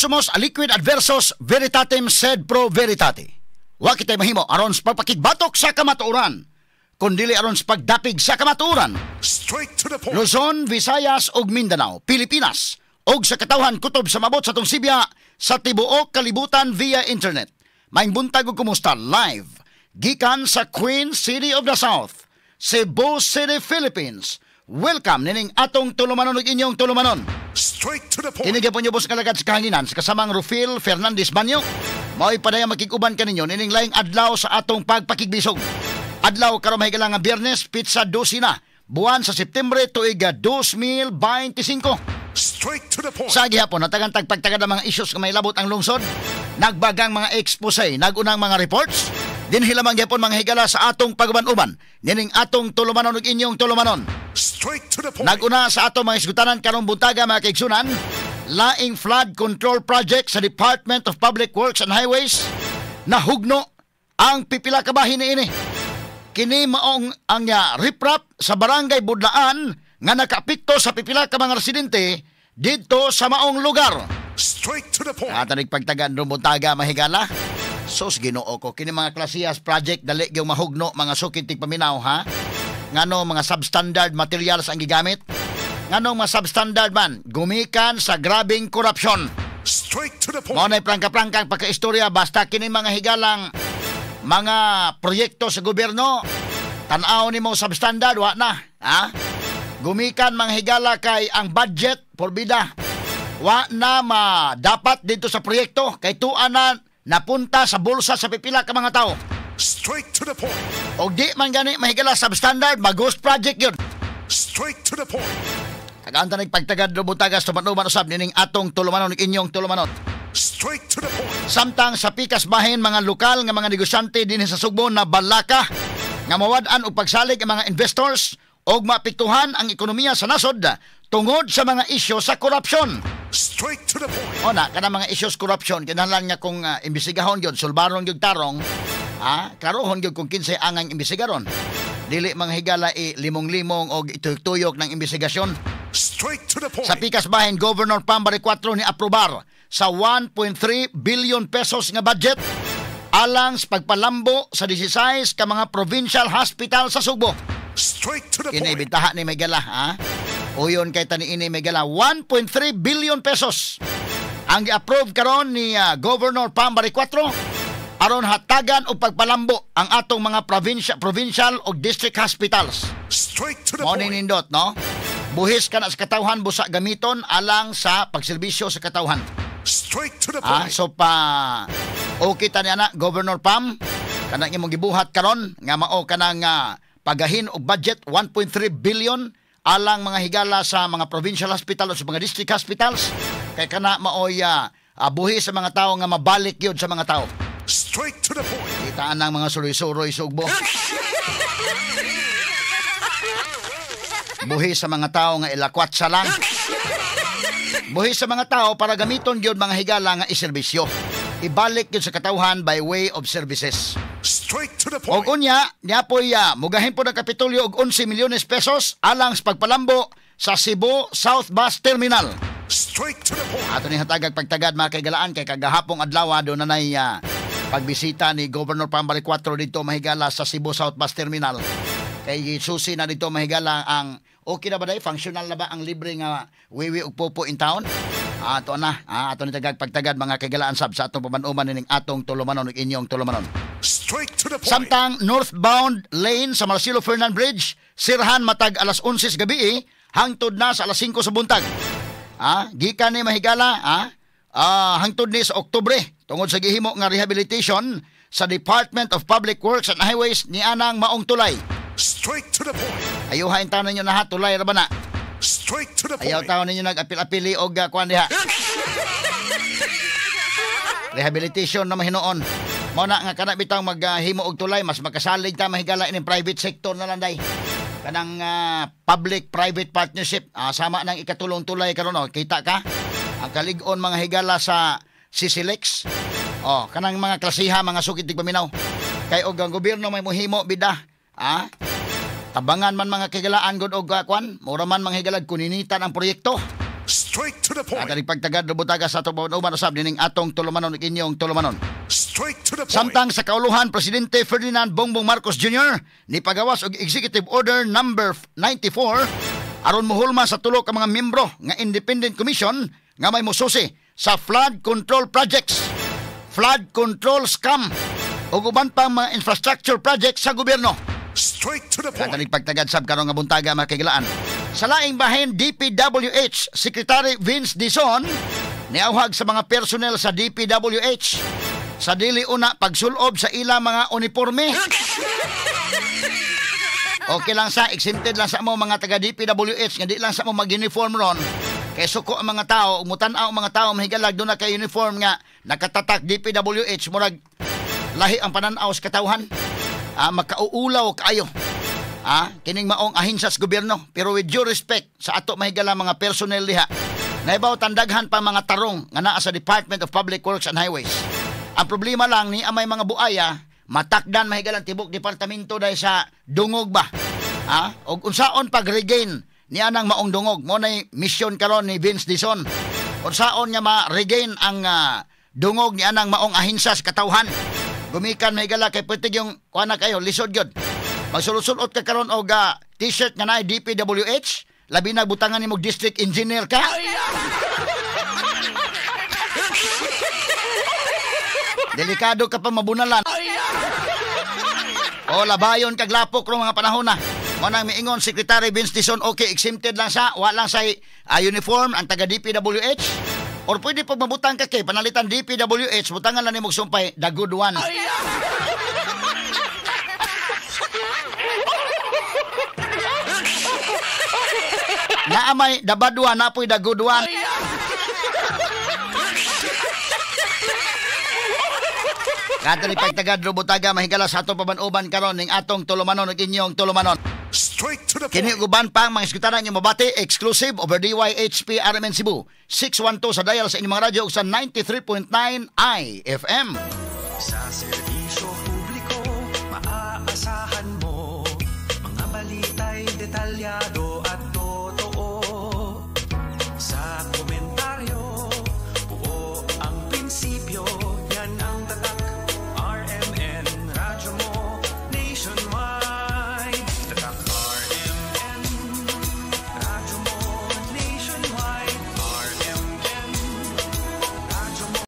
sumos a liquid adversus veritatem sed pro veritate. Wa kitay mahimo aron sa pagpakigbatok sa kamatuoran, kundili aron sa pagdapig sa kamatuoran. Straight to the point. Luzon, Visayas ug Mindanao, Pilipinas, ug sa katawhan kutob sa mabot sa tong Sibya sa tibuok kalibutan via internet. Maing buntag ug kumusta live gikan sa Queen City of the South, Cebu City, Philippines. Welcome nining atong tulumanon ug inyong tulumanon. Straight to the point. Kinigya po niyo boss kalagad sa kahanginan sa kasamang Rufil Fernandez Banyo. Mao'y padaya makikuban kaninyo nining laing adlaw sa atong pagpakigbisog. Adlaw karon mahigalang nga Biyernes, pizza 12 na, buwan sa Septembre tuig 2025. Straight to the point. Sa gihapon natagang tagpagtagad ang mga issues nga may labot ang lungsod. Nagbagang mga expose, nagunang mga reports. Dinhi lamang gihapon mga higala sa atong pagban-uban. Nining atong tulumanon ug inyong tulumanon. Straight to the point. Naguna sa atong mga isgutanan karong buntaga mga kaigsunan, laing flood control project sa Department of Public Works and Highways nahugno ang pipila ka bahin ini. Kini maong ang riprap sa barangay Budlaan nga nakaapekto sa pipila ka mga residente dito sa maong lugar. Straight to the point. Atanig pagtagan ron buntaga mahigala. Sos Ginoo ko kini mga klasiyas project dali gyud mahugno mga sukitig paminaw ha. Ngano mga substandard materials ang gigamit? Ngano mga substandard man gumikan sa grabing korupsyon. Straight to the point. Mao nay prangka-prangkang pagkaistorya basta kini mga higalang mga proyekto sa gobyerno tan-aw nimo substandard wa na ha. Gumikan mga higala kay ang budget porbida wa na dapat dito sa proyekto kay tuan na napunta sa bulsa sa pipila ka mga tao. Straight to the point. Og di man gani mahigala substandard mag-ghost project yun. Straight to the point. Tagaanta nagpagtagad do butagas tumanuban usab nining atong tulumanon ug inyong tulumanon. Straight to the point. Samtang sa pikas bahin mga lokal nga mga negosyante dinhi sa Sugbo na balaka nga mawad-an og pagsalig ang mga investors og maapektuhan ang ekonomiya sa nasod tungod sa mga isyu sa korupsyon. Straight to the point. O na, kana mga issues korupsyon, kinahanglan nga kung imbestigahon yun, sulbaron yun tarong, karohon yun kung kinsay angang imbestigaron. Dili mga higala limong-limong o ituyok ng imbestigasyon. Straight to the point. Sa pikas bahin, Governor Pambari 4 ni aprobar sa 1.3 billion pesos nga budget alang sa pagpalambo sa 16 ka mga provincial hospital sa Sugbo. Straight to the point. Inibitaha ni Megala, ha? Uyon kay tani ini Megala 1.3 billion pesos ang i-approve karon ni Governor Pambari 4 aron hatagan og pagpalambo ang atong mga provincial o district hospitals. Straight to the Morning point. nindot, no? Buhis ka na sa katawhan busa gamiton alang sa pagserbisyo sa katawhan. Straight to the point. So okay ta ni ana Governor Pam kanang imong gibuhat karon nga mao kanang pagahin og budget 1.3 billion alang mga higala sa mga provincial hospital o sa mga district hospitals kay kana maoy buhi sa mga tao nga mabalik yun sa mga tao. Straight to the point. Kitaan ang mga suroy-suroy sugbo. Buhi sa mga tao nga ilakwat sa lang. Buhi sa mga tao para gamiton yun mga higala nga iserbisyo. Ibalik yun sa katawhan by way of services. Straight to the Og point. unya, niya po'y mugahin po ng Kapitolyo og 11 milyones pesos alang sa pagpalambo sa Cebu South Bus Terminal. Straight to the point. Ato ni hatagag pagtagad mga kaigalaan kay kagahapong adlaw doon na pagbisita ni Governor Pambari 4 dito mahigala sa Cebu South Bus Terminal. Kay susi na dito mahigala ang okay na ba day? Functional na ba ang libre nga wiwi ug popo in town? Ato na, ato ni tagag pagtagad mga kaigalaan sab sa atong pamanuman ning atong tulumanon ug inyong tulumanon. Straight to the point. Samtang northbound lane sa Marcelo Fernan Bridge, sirhan matag alas 11 gabi hangtod na sa alas 5 sa buntag. Gikan ni mahigala, hangtod ni sa Oktubre tungod sa gihimo nga rehabilitation sa Department of Public Works and Highways ni anang maong tulay. Straight to the point. Ayuhain taon ninyo na tulay ra ba na? Straight to the point. Ayaw taon ninyo nag-apil-apili og kuan diha. Rehabilitation na mahinoon. Mao na nga kana bitaw maghimo og tulay mas makasalig ta mahigala ining private sector na lang day. Kanang public-private partnership sama nang ikatulong tulay karon kita ka ang kalig-on mga higala sa Sisilex. Kanang mga klasiha mga sukitig paminaw. Kay og ang gobyerno may mohimo bida. Tabangan man mga kigalaan gud og kwan, mura man mga higalag kuninitan ang proyekto. Straight to the point. At ang pagtagad butaga sa atong pauban usab dining atong tulumanon ug inyong tulumanon. Straight to the point. Samtang sa kauluhan, Presidente Ferdinand Bongbong Marcos Jr. ni pagawas og Executive Order number 94 aron mohulma sa tulo ka mga miyembro nga Independent Commission nga may mususi sa flood control projects, flood control scam ug uban pang mga infrastructure projects sa gobyerno. Straight to the point. Katalig pagtagad sab karon nga buntaga makigilaan. Sa laing bahin, DPWH Secretary Vince Dizon niauhag sa mga personnel sa DPWH sa dili una pagsulob sa ilang mga uniforme. Okay lang sa exempted lang sa mo mga taga DPWH nga di lang sa mo mag-uniform ron. Kay suko ang mga tao, umutan-aw ang mga tao mahigalag do na kay uniform nga nakatatak DPWH murag lahi ang pananaw sa katawhan. Makauulaw kayo. Kining maong ahinsya sa gobyerno. Pero with due respect sa ato mahigala mga personnel diha, naibaw tandaghan pa mga tarong nga naa sa Department of Public Works and Highways. Ang problema lang ni amay mga buaya, matakdan mahigalang tibok departamento dahil sa dungog ba. Og unsaon pag-regain ni anang maong dungog. Mo na mission karon ni Vince Dizon. Unsaon nga ma-regain ang dungog ni anang maong ahinsya sa katawhan. Gumikan mahigala kay pwede yung kuha kayo, lisod yun. Magsulot-sulot ka karon og t-shirt nga na DPWH, labi na butangan ni mo district engineer ka. Delikado ka pa mabunalan. O labayon kag lapok ro mga panahon na. Mo nang miingon Secretary Vince Dizon, okay, exempted lang sa, wala lang sa uniform ang taga DPWH. Or pwede pag mabutang ka kay panalitan DPWH, butangan lang ni mong sumpay, the good one. Naamay, the bad one, napoy the good one. Katali pagtagad butaga mahigala sa atong paban-uban karon ning atong tulumanon ug inyong tulumanon. Straight to the Kini point. guban pang mga iskutanan nga mabati exclusive over DYHP RMN Cebu 612 sa dial sa inyong mga radyo ug sa 93.9 IFM. Sa serbisyo publiko, maaasahan mo mga balita'y detalyado.